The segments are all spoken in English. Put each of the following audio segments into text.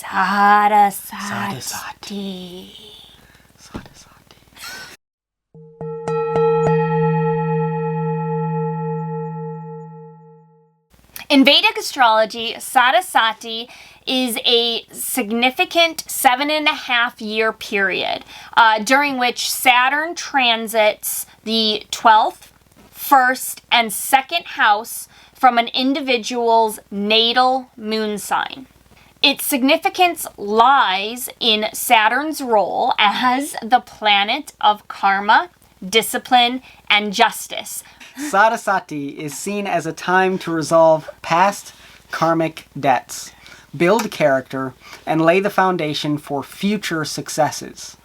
Sāḍhe-sātī. Sade-sati. In Vedic astrology, Sade Sati is a significant 7.5-year period during which Saturn transits the 12th, 1st, and 2nd house from an individual's natal moon sign. Its significance lies in Saturn's role as the planet of karma, discipline, and justice. Sade Sati is seen as a time to resolve past karmic debts, build character, and lay the foundation for future successes.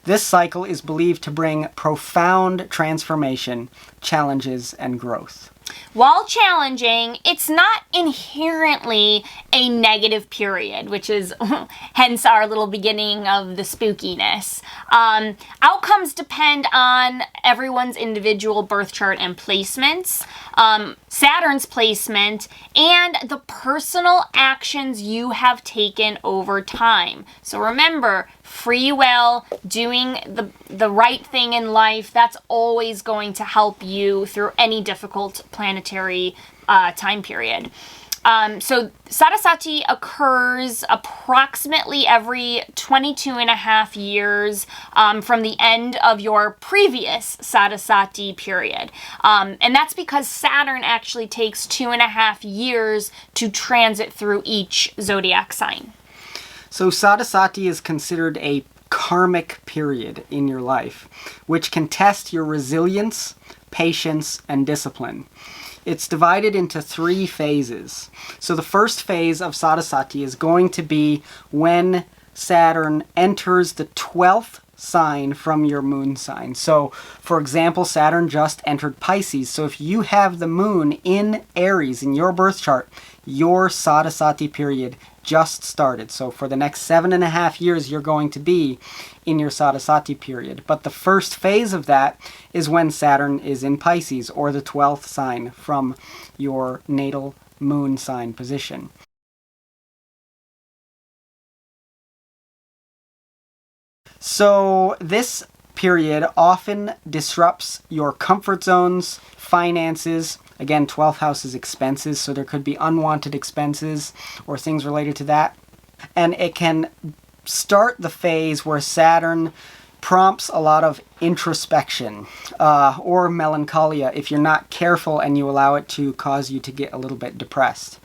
This cycle is believed to bring profound transformation, challenges, and growth. While challenging, it's not inherently a negative period, which is hence our little beginning of the spookiness. Outcomes depend on everyone's individual birth chart and placements, Saturn's placement, and the personal actions you have taken over time. So remember, free will, doing the right thing in life, that's always going to help you through any difficult planetary time period. So Sade Sati occurs approximately every 22.5 years from the end of your previous Sade Sati period. And that's because Saturn actually takes 2.5 years to transit through each zodiac sign. So Sade Sati is considered a karmic period in your life, which can test your resilience, patience, and discipline. It's divided into 3 phases. So the first phase of Sade Sati is going to be when Saturn enters the 12th sign from your moon sign. So, for example, Saturn just entered Pisces. So if you have the moon in Aries in your birth chart, your Sade Sati period just started. So for the next 7.5 years, you're going to be in your Sade Sati period. But the first phase of that is when Saturn is in Pisces, or the 12th sign from your natal moon sign position. So this period often disrupts your comfort zones, finances. Again, 12th house is expenses, so there could be unwanted expenses or things related to that. And it can start the phase where Saturn prompts a lot of introspection or melancholia if you're not careful and you allow it to cause you to get a little bit depressed.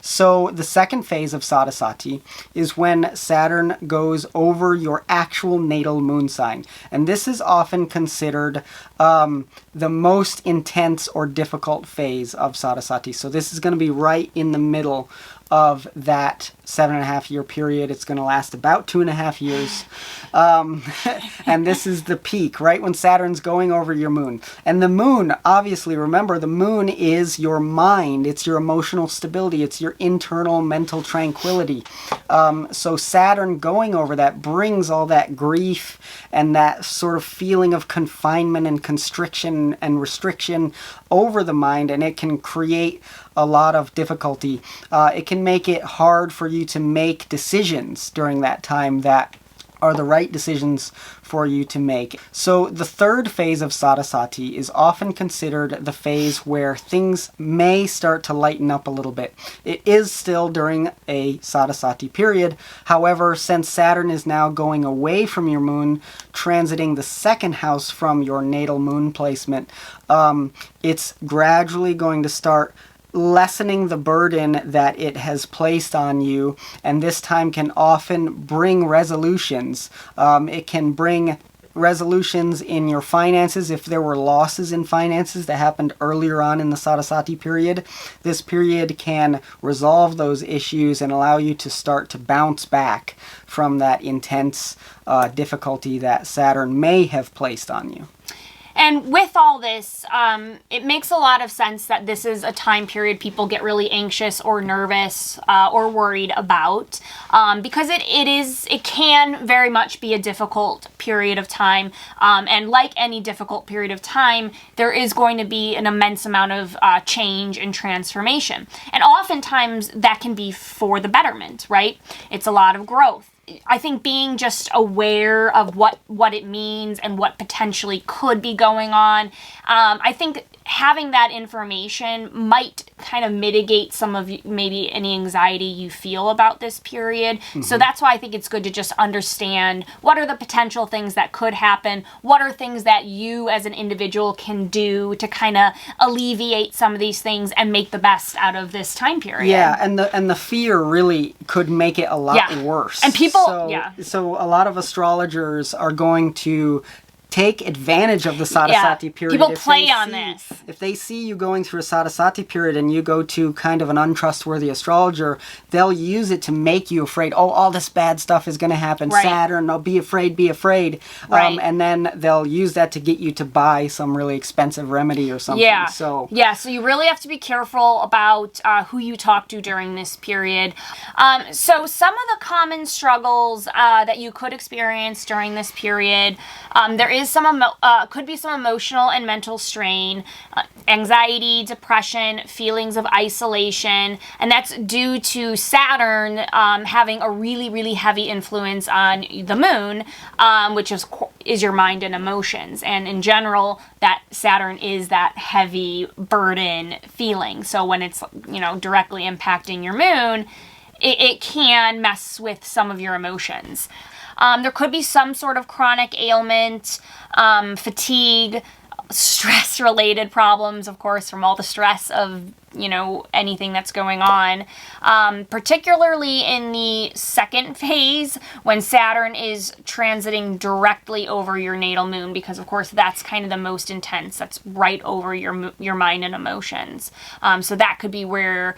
So the second phase of Sade Sati is when Saturn goes over your actual natal moon sign. And this is often considered the most intense or difficult phase of Sade Sati. So this is going to be right in the middle of that 7.5-year period. It's going to last about 2.5 years. And this is the peak, right when Saturn's going over your moon. And the moon, obviously, remember, the moon is your mind. It's your emotional stability. It's your internal mental tranquility. So Saturn going over that brings all that grief and that sort of feeling of confinement and constriction and restriction over the mind, and it can create a lot of difficulty. It can make it hard for you to make decisions during that time that are the right decisions for you to make. So the third phase of Sade Sati is often considered the phase where things may start to lighten up a little bit. It is still during a Sade Sati period. However, since Saturn is now going away from your moon, transiting the 2nd house from your natal moon placement, it's gradually going to start lessening the burden that it has placed on you, and this time can often bring resolutions. It can bring resolutions in your finances if there were losses in finances that happened earlier on in the Sade Sati period. This period can resolve those issues and allow you to start to bounce back from that intense difficulty that Saturn may have placed on you. And with all this, it makes a lot of sense that this is a time period people get really anxious or nervous or worried about, because it can very much be a difficult period of time. And like any difficult period of time, there is going to be an immense amount of change and transformation. And oftentimes that can be for the betterment, right? It's a lot of growth. I think being just aware of what it means and what potentially could be going on, I think having that information might kind of mitigate some of maybe any anxiety you feel about this period. Mm-hmm. So that's why I think it's good to just understand what are the potential things that could happen, what are things that you as an individual can do to kind of alleviate some of these things and make the best out of this time period. Yeah, and the fear really could make it a lot worse. And people, So a lot of astrologers are going to take advantage of the Sāḍhe-sātī period. People play on this. If they see you going through a Sāḍhe-sātī period and you go to kind of an untrustworthy astrologer, they'll use it to make you afraid. Oh, all this bad stuff is going to happen. Right. Saturn, oh, be afraid, be afraid. Right. And then they'll use that to get you to buy some really expensive remedy or something. Yeah. So you really have to be careful about who you talk to during this period. So some of the common struggles that you could experience during this period, there is could be some emotional and mental strain, anxiety, depression, feelings of isolation, and that's due to Saturn having a really, really heavy influence on the moon, which is your mind and emotions. And in general, that Saturn is that heavy burden feeling. So when it's, directly impacting your moon, it can mess with some of your emotions. There could be some sort of chronic ailment, fatigue, stress-related problems, of course, from all the stress of, anything that's going on. Particularly in the second phase, when Saturn is transiting directly over your natal moon, because, of course, that's kind of the most intense. That's right over your mind and emotions. So that could be where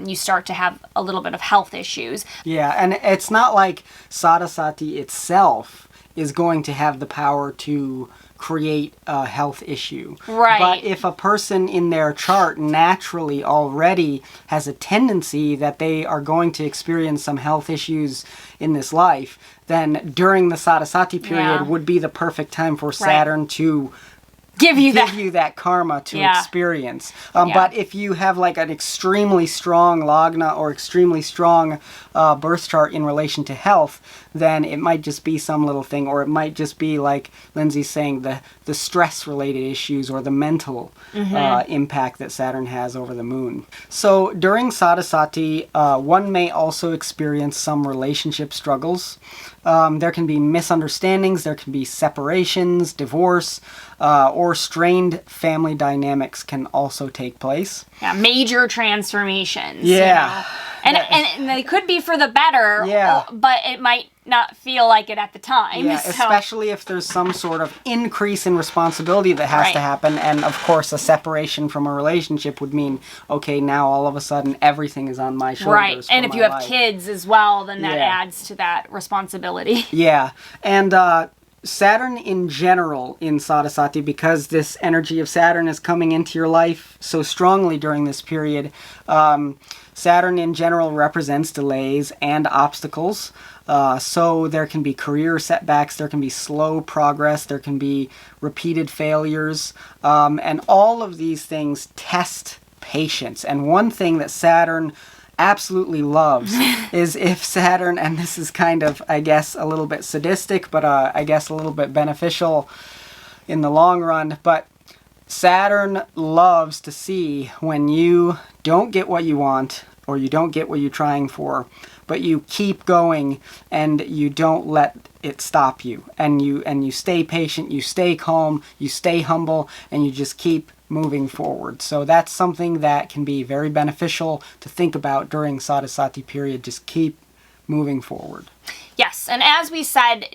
you start to have a little bit of health issues. Yeah, and it's not like Sade Sati itself is going to have the power to create a health issue. Right. But if a person in their chart naturally already has a tendency that they are going to experience some health issues in this life, then during the Sāḍhe-sātī period would be the perfect time for Saturn to give you that karma to experience. But if you have like an extremely strong lagna or extremely strong birth chart in relation to health, then it might just be some little thing, or it might just be like Lindsay's saying, the stress-related issues or the mental impact that Saturn has over the moon. So during Sāḍhe-sātī, one may also experience some relationship struggles. There can be misunderstandings, there can be separations, divorce, or strained family dynamics can also take place. Yeah, major transformations. Yeah. And they could be for the better, but it might not feel like it at the time. Yeah, so. Especially if there's some sort of increase in responsibility that has to happen. And of course, a separation from a relationship would mean, okay, now all of a sudden everything is on my shoulders. Right, and if you have kids as well, then that adds to that responsibility. Yeah, and Saturn in general in Sāḍhe-sātī, because this energy of Saturn is coming into your life so strongly during this period, Saturn in general represents delays and obstacles. So there can be career setbacks, there can be slow progress, there can be repeated failures, and all of these things test patience. And one thing that Saturn absolutely loves is if Saturn, and this is kind of, I guess, a little bit sadistic, but I guess a little bit beneficial in the long run, but Saturn loves to see when you don't get what you want, or you don't get what you're trying for, but you keep going and you don't let it stop you. And you stay patient, you stay calm, you stay humble, and you just keep moving forward. So that's something that can be very beneficial to think about during Sāḍhe-sātī period. Just keep moving forward. Yes, and as we said,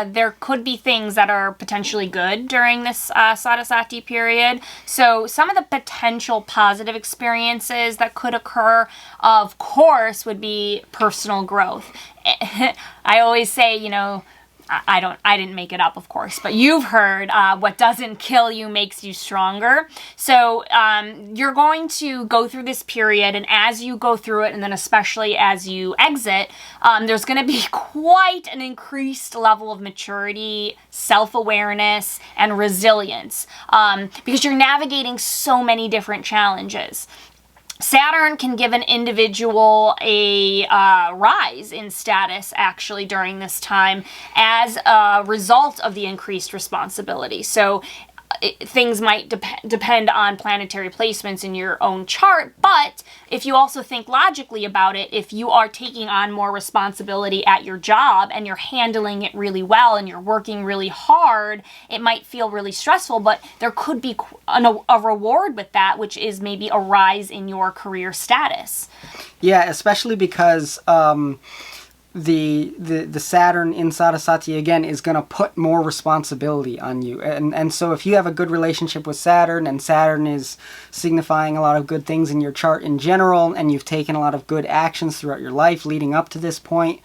there could be things that are potentially good during this Sāḍhe-sātī period. So some of the potential positive experiences that could occur, of course, would be personal growth. I always say, I didn't make it up, of course, but you've heard what doesn't kill you makes you stronger. So you're going to go through this period, and as you go through it, and then especially as you exit, there's going to be quite an increased level of maturity, self-awareness, and resilience, because you're navigating so many different challenges. Saturn can give an individual a rise in status actually during this time as a result of the increased responsibility. So things might depend on planetary placements in your own chart, but if you also think logically about it, if you are taking on more responsibility at your job and you're handling it really well and you're working really hard, it might feel really stressful, but there could be a reward with that, which is maybe a rise in your career status. Yeah, especially because the Saturn in Sāḍhe-sātī again is going to put more responsibility on you, and so if you have a good relationship with Saturn, and Saturn is signifying a lot of good things in your chart in general, and you've taken a lot of good actions throughout your life leading up to this point,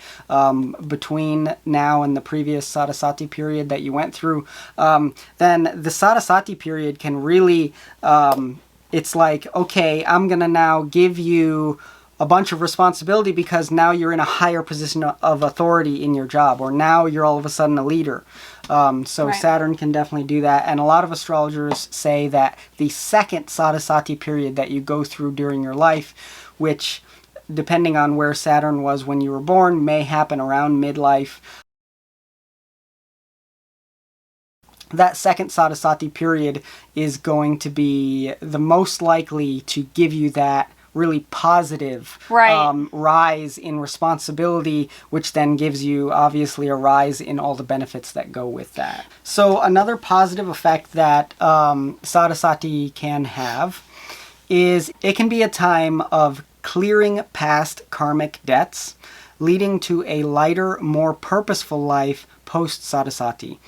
between now and the previous Sāḍhe-sātī period that you went through, then the Sāḍhe-sātī period can really, it's like, okay, I'm gonna now give you a bunch of responsibility because now you're in a higher position of authority in your job, or now you're all of a sudden a leader. So right. Saturn can definitely do that. And a lot of astrologers say that the second Sāḍhe-sātī period that you go through during your life, which depending on where Saturn was when you were born, may happen around midlife. That second Sāḍhe-sātī period is going to be the most likely to give you that really positive rise in responsibility, which then gives you obviously a rise in all the benefits that go with that. So another positive effect that Sāḍhe-sātī can have is it can be a time of clearing past karmic debts, leading to a lighter, more purposeful life post Sāḍhe-sātī.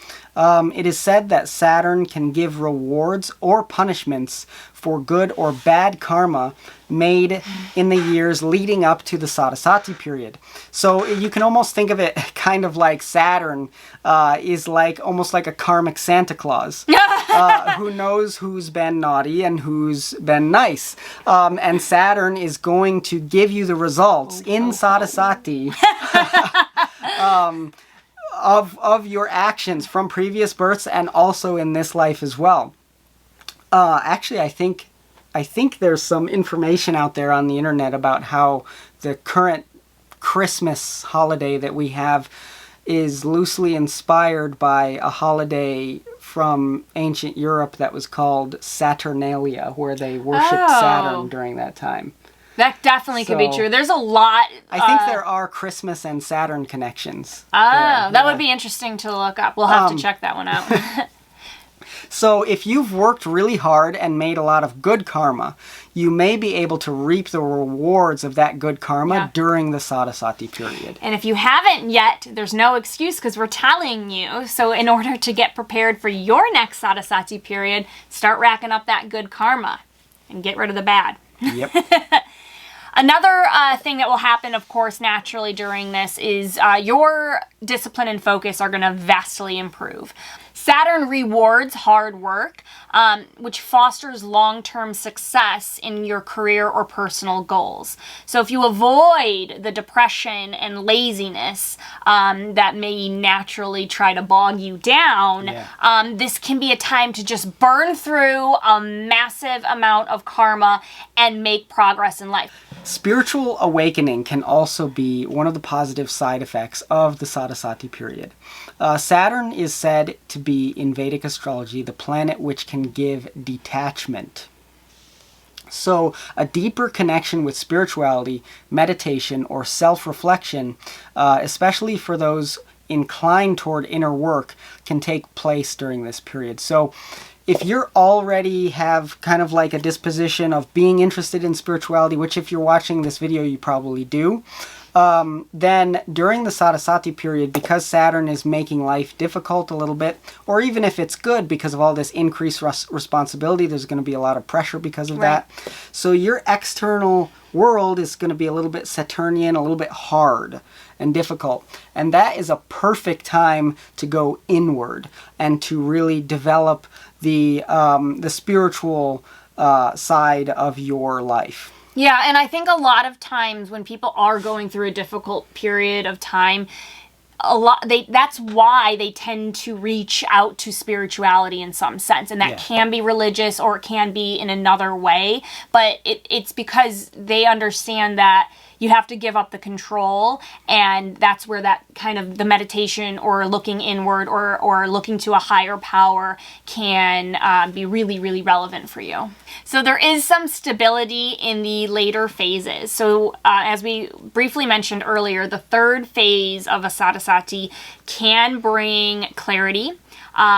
It is said that Saturn can give rewards or punishments for good or bad karma made in the years leading up to the Sāḍhe-sātī period. So you can almost think of it kind of like Saturn is like almost like a karmic Santa Claus who knows who's been naughty and who's been nice. And Saturn is going to give you the results in Sāḍhe-sātī of your actions from previous births and also in this life as well. Actually, I think there's some information out there on the internet about how the current Christmas holiday that we have is loosely inspired by a holiday from ancient Europe that was called Saturnalia, where they worshipped Saturn during that time. That definitely could be true. There's a lot. I think there are Christmas and Saturn connections. That would be interesting to look up. We'll have to check that one out. So if you've worked really hard and made a lot of good karma, you may be able to reap the rewards of that good karma during the Sāḍhe-sātī period. And if you haven't yet, there's no excuse because we're telling you. So in order to get prepared for your next Sāḍhe-sātī period, start racking up that good karma and get rid of the bad. Yep. Another thing that will happen, of course, naturally during this is your discipline and focus are going to vastly improve. Saturn rewards hard work, which fosters long-term success in your career or personal goals. So if you avoid the depression and laziness that may naturally try to bog you down, this can be a time to just burn through a massive amount of karma and make progress in life. Spiritual awakening can also be one of the positive side effects of the Sāḍhe-sātī period. Saturn is said to be, in Vedic astrology, the planet which can give detachment. So a deeper connection with spirituality, meditation, or self-reflection, especially for those inclined toward inner work, can take place during this period. So if you're already have kind of like a disposition of being interested in spirituality, which if you're watching this video you probably do, then during the Sāḍhe-sātī period, because Saturn is making life difficult a little bit, or even if it's good because of all this increased responsibility, there's going to be a lot of pressure because of that. So your external world is going to be a little bit Saturnian, a little bit hard. and difficult. And that is a perfect time to go inward and to really develop the spiritual side of your life. Yeah, and I think a lot of times when people are going through a difficult period of time, that's why they tend to reach out to spirituality in some sense, and that can be religious or it can be in another way, but it's because they understand that you have to give up the control, and that's where that kind of the meditation or looking inward or looking to a higher power can be really, really relevant for you. So there is some stability in the later phases. So as we briefly mentioned earlier, the third phase of a Sāḍhe-sātī can bring clarity,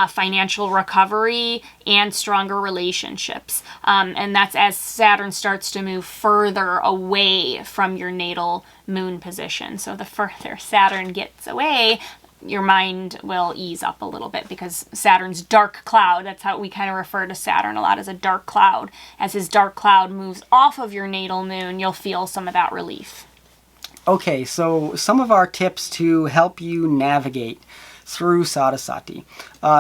financial recovery, and stronger relationships. And that's as Saturn starts to move further away from your natal moon position. So the further Saturn gets away, your mind will ease up a little bit, because Saturn's dark cloud, that's how we kind of refer to Saturn a lot, as a dark cloud. As his dark cloud moves off of your natal moon, you'll feel some of that relief. Okay, so some of our tips to help you navigate through Sāḍhe-sātī.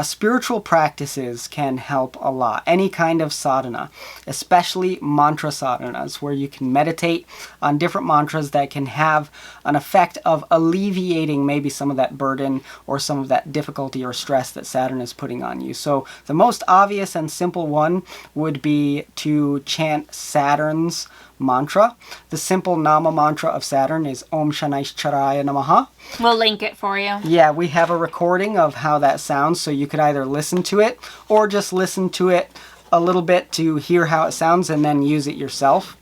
Spiritual practices can help a lot. Any kind of sadhana, especially mantra sadhanas, where you can meditate on different mantras that can have an effect of alleviating maybe some of that burden or some of that difficulty or stress that Saturn is putting on you. So the most obvious and simple one would be to chant Saturn's mantra. The simple nama mantra of Saturn is Om Shanaishcharaya Namaha. We'll link it for you. Yeah, we have a recording of how that sounds, so you could either listen to it or just listen to it a little bit to hear how it sounds and then use it yourself.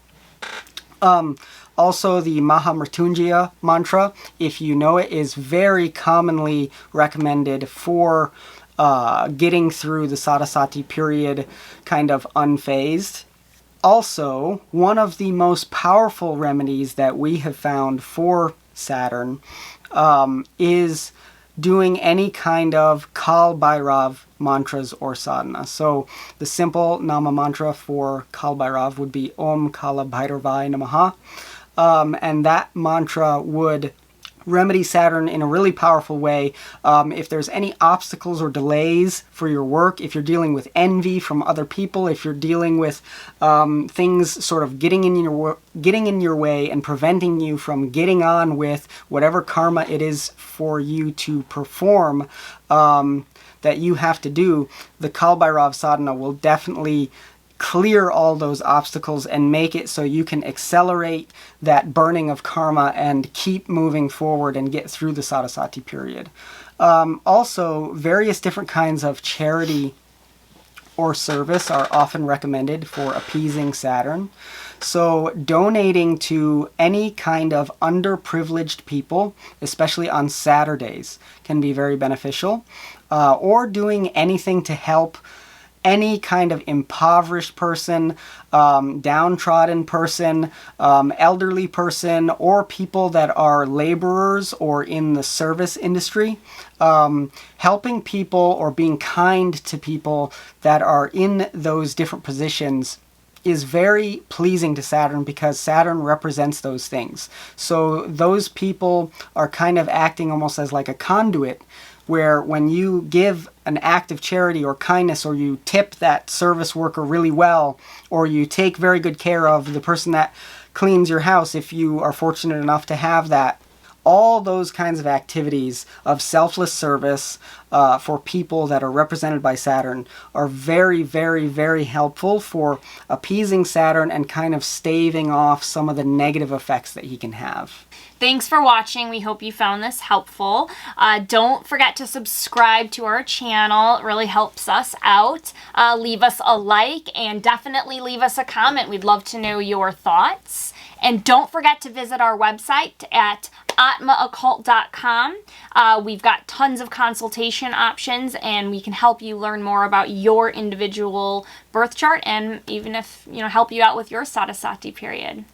Also, the Mahamrityunjaya mantra, if you know it, is very commonly recommended for getting through the Sāḍhe-sātī period kind of unfazed. Also, one of the most powerful remedies that we have found for Saturn is doing any kind of Kal Bhairava mantras or sadhana. So the simple nama mantra for Kal Bhairava would be Om Kala Bhairavaya Namaha. And that mantra would remedy Saturn in a really powerful way. If there's any obstacles or delays for your work, if you're dealing with envy from other people, if you're dealing with things sort of getting in your way and preventing you from getting on with whatever karma it is for you to perform that you have to do, the Kal Bhairava sadhana will definitely clear all those obstacles and make it so you can accelerate that burning of karma and keep moving forward and get through the Sāḍhe-sātī period. Also, various different kinds of charity or service are often recommended for appeasing Saturn. So donating to any kind of underprivileged people, especially on Saturdays, can be very beneficial. Or doing anything to help any kind of impoverished person, downtrodden person, elderly person, or people that are laborers or in the service industry. Helping people or being kind to people that are in those different positions is very pleasing to Saturn, because Saturn represents those things. So those people are kind of acting almost as like a conduit, where when you give an act of charity or kindness, or you tip that service worker really well, or you take very good care of the person that cleans your house, if you are fortunate enough to have that, all those kinds of activities of selfless service for people that are represented by Saturn are very, very, very helpful for appeasing Saturn and kind of staving off some of the negative effects that he can have. Thanks for watching. We hope you found this helpful. Don't forget to subscribe to our channel. It really helps us out. Leave us a like and definitely leave us a comment. We'd love to know your thoughts. And don't forget to visit our website at atmaoccult.com. We've got tons of consultation options, and we can help you learn more about your individual birth chart, and even if, help you out with your Sāḍhe-sātī period.